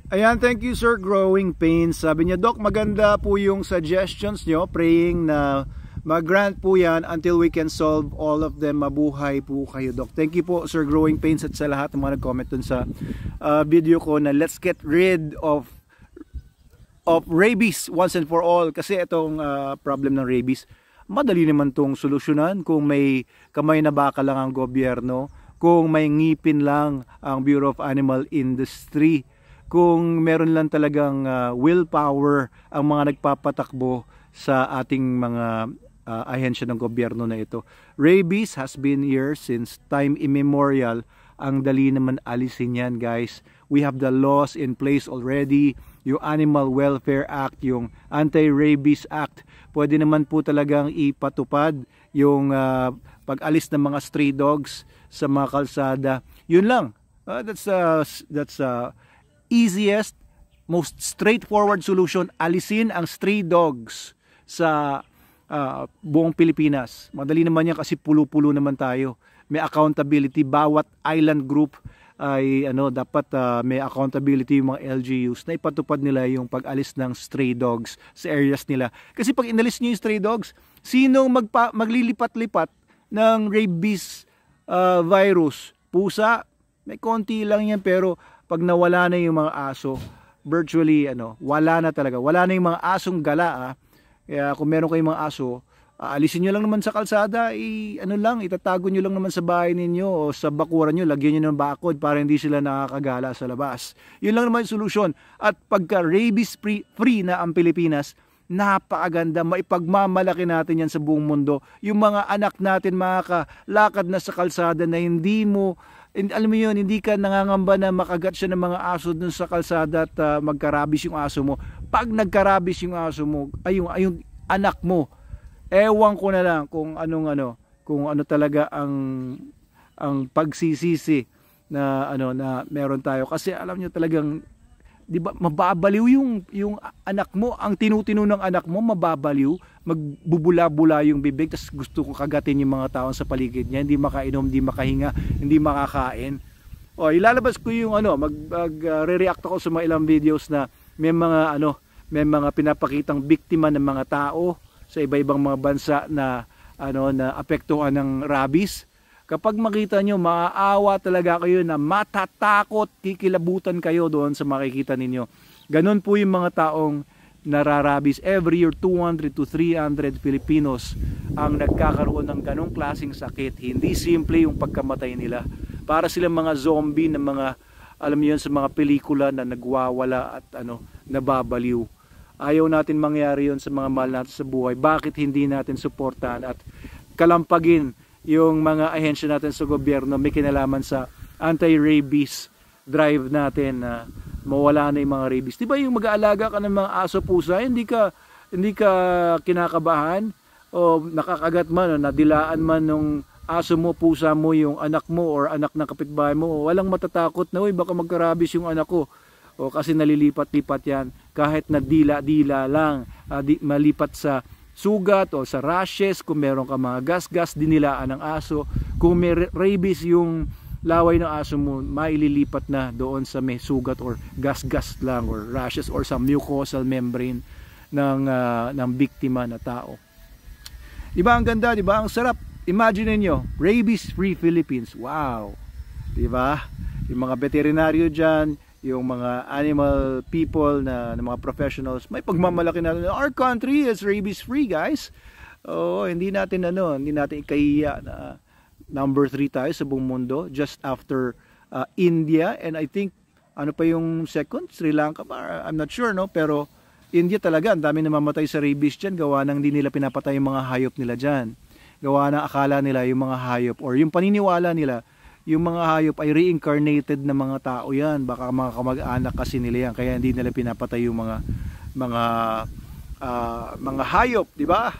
Ayan, thank you sir, Growing Pains. Sabi niya, Doc, maganda po yung suggestions nyo, praying na mag-grant po yan until we can solve all of them. Mabuhay po kayo, Doc. Thank you po sir, Growing Pains, at sa lahat ng mga nag-comment dun sa video ko na let's get rid of rabies once and for all. Kasi itong problem ng rabies, madali naman tong solusyonan kung may kamay na baka lang ang gobyerno, kung may ngipin lang ang Bureau of Animal Industry, kung meron lang talagang willpower ang mga nagpapatakbo sa ating mga ahensya ng gobyerno na ito. Rabies has been here since time immemorial. Ang dali naman alisin yan, guys. We have the laws in place already. Yung Animal Welfare Act, yung Anti-Rabies Act. Pwede naman po talagang ipatupad yung pag-alis ng mga stray dogs sa mga kalsada. Yun lang. That's easiest, most straightforward solution. Alisin ang stray dogs sa buong Pilipinas. Madali naman yan kasi pulo-pulo naman tayo. May accountability. Bawat island group ay dapat may accountability yung mga LGUs na ipatupad nila yung pag-alis ng stray dogs sa areas nila. Kasi pag inalis nyo yung stray dogs, sinong maglilipat-lipat ng rabies virus? Pusa? May konti lang yan, pero pag nawala na yung mga aso, virtually wala na talaga. Wala na yung mga asong gala. Kaya kung meron kayong mga aso, alisin nyo lang naman sa kalsada, itatago nyo lang naman sa bahay ninyo o sa bakuran nyo, lagyan nyo ng bakod para hindi sila nakakagala sa labas. Yun lang naman yung solusyon. At pagka rabies free na ang Pilipinas, napakaganda, maipagmamalaki natin yan sa buong mundo. Yung mga anak natin makakalakad na sa kalsada na hindi mo, alam mo yun, hindi ka nangangamba na makagat siya ng mga aso dun sa kalsada at magkarabis yung aso mo. Pag nagkarabis yung aso mo, ay yung anak mo, ewan ko na lang kung kung ano talaga ang pagsisisi na na meron tayo. Kasi alam niyo talagang, di ba, mababaliw yung anak mo, ang tinutino ng anak mo, mababaliw, magbubula-bula yung bibig, tapos gusto kong kagatin yung mga tao sa paligid niya, hindi makainom, hindi makahinga, hindi makakain. O, ilalabas ko yung re-react ako sa mga ilang videos na may mga pinapakitang biktima ng mga tao sa iba-ibang mga bansa na na apektuhan ng rabies. Kapag makita nyo, maaawa talaga kayo na matatakot, kikilabutan kayo doon sa makikita ninyo. Ganon po yung mga taong nararabis. Every year, 200 to 300 Filipinos ang nagkakaroon ng ganong klaseng sakit. Hindi simple yung pagkamatay nila. Para silang mga zombie na mga, alam niyo yun, sa mga pelikula na nagwawala at nababaliw. Ayaw natin mangyari yun sa mga mahal natin sa buhay. Bakit hindi natin suportahan at kalampagin yung mga ahensya natin sa gobyerno may kinalaman sa anti-rabies drive natin na mawala na yung mga rabies? Diba yung mag-aalaga ka ng mga aso, pusa, hindi ka kinakabahan o nakakagat man o nadilaan man nung aso mo, pusa mo, yung anak mo or anak ng kapitbahay mo, walang matatakot na, uy, baka magkarabis yung anak ko. O kasi nalilipat-lipat yan kahit na dila-dila lang, malipat sa sugat o sa rashes. Kung meron ka mga gas-gas, dinilaan ng aso. Kung may rabies yung laway ng aso mo, maililipat na doon sa may sugat or gas-gas lang or rashes or sa mucosal membrane ng biktima na tao. Diba ang ganda, diba ang sarap? Imagine niyo, rabies-free Philippines. Wow! Diba? Yung mga veterinaryo dyan, yung mga animal people na mga professionals, may pagmamalaki natin. Our country is rabies free, guys. Hindi natin ikahiya na number 3 tayo sa buong mundo, just after India, and I think pa yung second, Sri Lanka ba? I'm not sure, no, pero India talaga, ang dami namamatay sa rabies dyan, gawa nang hindi nila pinapatay yung mga hayop nila dyan, gawa nang akala nila yung mga hayop or yung paniniwala nila yung mga hayop ay reincarnated na mga tao yan. Baka mga kamag-anak kasi nila yan. Kaya hindi nila pinapatay yung mga hayop, di ba?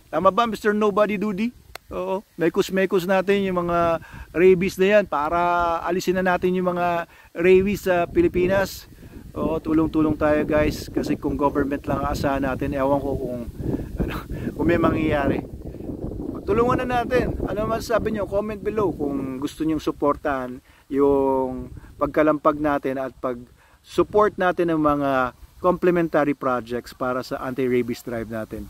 Tama ba, Mr. Nobody Duty? Oo. Mekos-mekos natin yung mga rabies na yan para alisin na natin yung mga rabies sa Pilipinas. Oo, tulong-tulong tayo, guys. Kasi kung government lang aasahan natin, ewan ko kung may mangyayari. Tulungan na natin. Ano masasabi nyo? Comment below kung gusto nyong suportahan yung pagkalampag natin at support natin ang mga complementary projects para sa anti-rabies drive natin.